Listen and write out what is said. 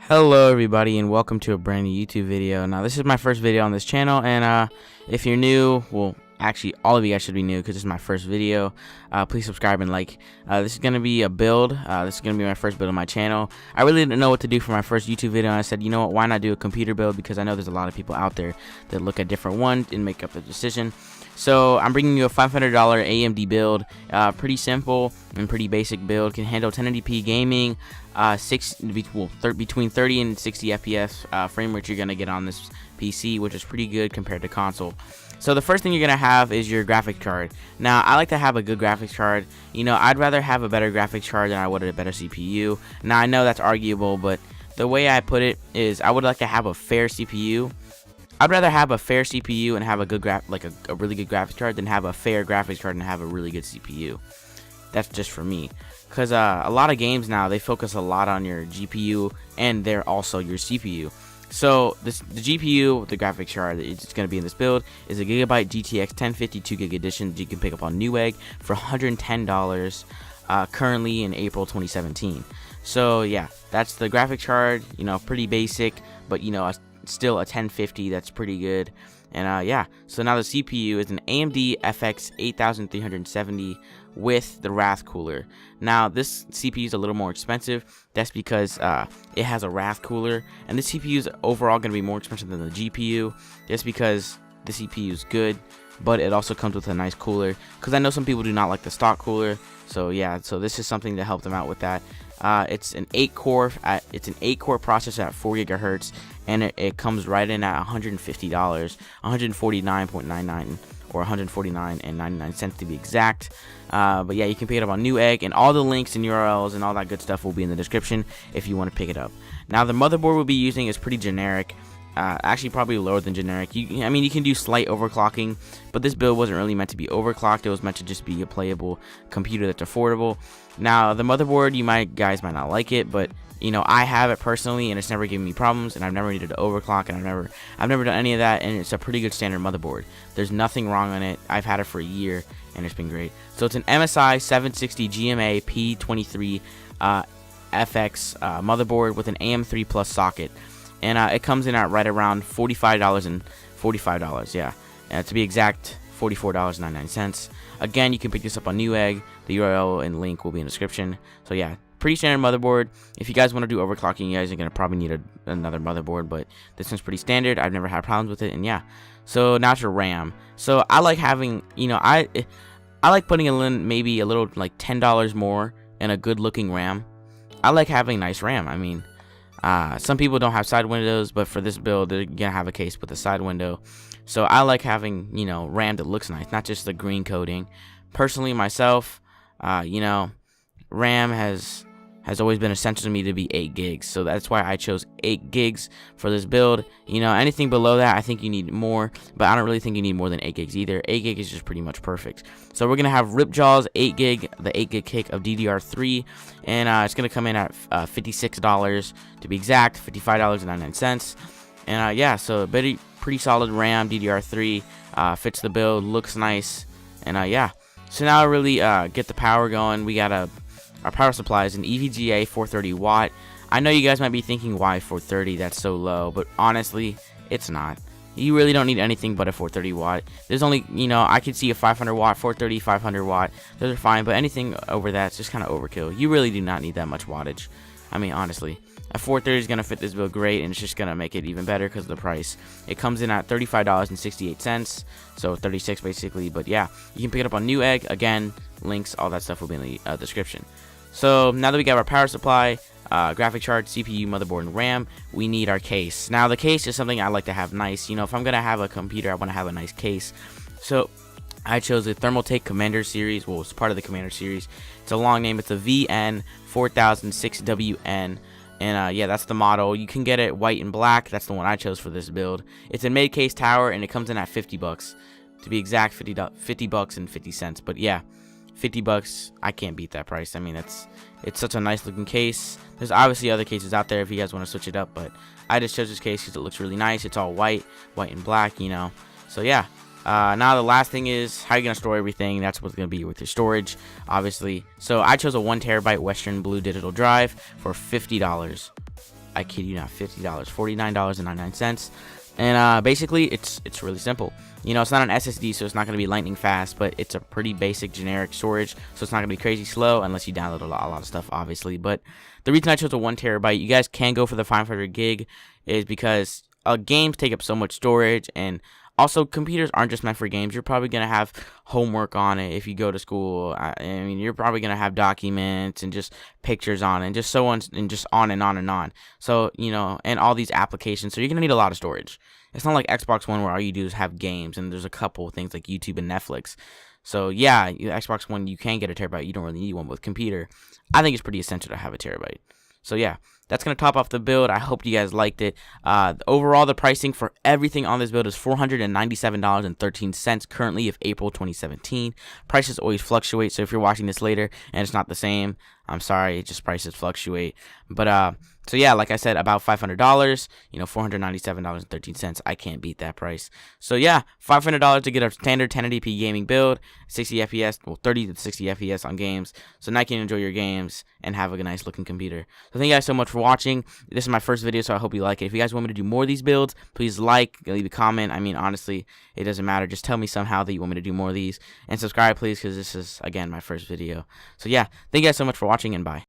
Hello everybody and welcome to a brand new YouTube video. Now this is my first video on this channel, and if you're new, well actually all of you guys should be new because this is my first video. Please subscribe and like. This is going to be a build. This is going to be my first build on my channel. I really didn't know what to do for my first YouTube video, and I said, you know what, why not do a computer build, because I know there's a lot of people out there that look at different ones and make up a decision. So I'm bringing you a $500 AMD build. Pretty simple and pretty basic build. Can handle 1080p gaming, between 30 and 60 FPS frame rate you're gonna get on this PC, which is pretty good compared to console. So the first thing you're gonna have is your graphics card. Now I like to have a good graphics card. You know, I'd rather have a better graphics card than I would a better CPU. Now I know that's arguable, but the way I put it is I would like to have a fair CPU. I'd rather have a fair CPU and have a good a really good graphics card than have a fair graphics card and have a really good CPU. That's just for me, because a lot of games now, they focus a lot on your GPU and they're also your CPU. So the GPU, the graphics card it's going to be in this build, is a Gigabyte GTX 1050 2GB edition that you can pick up on Newegg for $110 currently in April 2017. So yeah, that's the graphics card. You know, pretty basic, but you know, still a 1050, that's pretty good. And yeah, so now the CPU is an AMD FX 8370 with the Wrath cooler. Now this CPU is a little more expensive. That's because it has a Wrath cooler, and the CPU is overall going to be more expensive than the GPU, just because the CPU is good, but it also comes with a nice cooler, because I know some people do not like the stock cooler. So yeah, so this is something to help them out with that. It's an 8-core processor at 4 GHz, and it comes right in at $150, $149.99 or $149.99 to be exact. But yeah, you can pick it up on Newegg, and all the links and URLs and all that good stuff will be in the description if you want to pick it up. Now the motherboard we'll be using is pretty generic. Actually probably lower than generic. I mean, you can do slight overclocking, but this build wasn't really meant to be overclocked. It was meant to just be a playable computer that's affordable. Now the motherboard, guys might not like it, but you know, I have it personally, and it's never given me problems, and I've never needed to overclock, and I've never done any of that, and it's a pretty good standard motherboard. There's nothing wrong on it. I've had it for a year, and it's been great. So it's an MSI 760 GMA P23 FX motherboard with an AM3 Plus socket. And it comes in at right around $45. Yeah, to be exact, $44.99. Again, you can pick this up on Newegg. The URL and link will be in the description. So yeah, pretty standard motherboard. If you guys want to do overclocking, you guys are gonna probably need another motherboard, but this one's pretty standard. I've never had problems with it, and yeah. So now to RAM. So I like having, you know, I like putting in maybe a little, like $10 more in a good looking RAM. I like having nice RAM. I mean, some people don't have side windows, but for this build, they're gonna have a case with a side window. So I like having, you know, RAM that looks nice, not just the green coating. Personally, myself, you know, RAM has always been essential to me to be 8 gigs. So that's why I chose 8 gigs for this build. You know, anything below that, I think you need more, but I don't really think you need more than 8 gigs either. 8 gig is just pretty much perfect. So we're gonna have Ripjaw's 8 gig, the 8 gig kick of DDR3, and it's gonna come in at $56 to be exact, $55.99. And yeah, so pretty solid RAM, DDR3, fits the build, looks nice, and yeah. So now to really get the power going, we got our power supply is an EVGA 430 watt. I know you guys might be thinking, why 430? That's so low, but honestly, it's not. You really don't need anything but a 430 watt. There's only, you know, I could see a 500 watt, 430, 500 watt. Those are fine, but anything over that's just kind of overkill. You really do not need that much wattage. I mean, honestly, a 430 is going to fit this build great, and it's just going to make it even better because of the price. It comes in at $35.68, so 36 basically, but yeah, you can pick it up on Newegg. Again, links, all that stuff will be in the description. So now that we got our power supply, graphic card, CPU, motherboard, and RAM, we need our case. Now the case is something I like to have nice. You know, if I'm gonna have a computer, I want to have a nice case. So I chose the Thermaltake Commander series. Well, it's part of the Commander series. It's a long name. It's a VN4006WN. And yeah, that's the model. You can get it white and black. That's the one I chose for this build. It's a mid-case tower, and it comes in at $50. To be exact, $50 and 50 cents. But yeah, $50, I can't beat that price. I mean, it's such a nice looking case. There's obviously other cases out there if you guys want to switch it up, but I just chose this case because it looks really nice. It's all white and black, you know. So yeah, now the last thing is how you're gonna store everything. That's what's gonna be with your storage, obviously. So I chose a 1 TB Western Blue digital drive for $50. I kid you not, $50, $49.99. And basically, it's really simple. You know, it's not an SSD, so it's not going to be lightning fast, but it's a pretty basic generic storage, so it's not going to be crazy slow unless you download a lot of stuff, obviously. But the reason I chose a 1 terabyte, you guys can go for the 500 gig, is because games take up so much storage, and also computers aren't just meant for games. You're probably going to have homework on it if you go to school. I mean, you're probably going to have documents and just pictures on it, and just so on, and just on and on and on. So, you know, and all these applications, so you're going to need a lot of storage. It's not like Xbox One where all you do is have games, and there's a couple of things like YouTube and Netflix. So yeah, Xbox One, you can get a terabyte. You don't really need one. With computer, I think it's pretty essential to have a terabyte. So yeah, that's going to top off the build. I hope you guys liked it. Overall, the pricing for everything on this build is $497.13 currently of April 2017. Prices always fluctuate, so if you're watching this later and it's not the same, I'm sorry, just prices fluctuate. But so yeah, like I said, about $500, you know, $497.13. I can't beat that price. So yeah, $500 to get a standard 1080p gaming build, 60 FPS, well, 30 to 60 FPS on games. So now you can enjoy your games and have a nice looking computer. So thank you guys so much for watching. This is my first video, so I hope you like it. If you guys want me to do more of these builds, please like, leave a comment. I mean, honestly, it doesn't matter. Just tell me somehow that you want me to do more of these, and subscribe, please, because this is, again, my first video. So yeah, thank you guys so much for watching, and bye.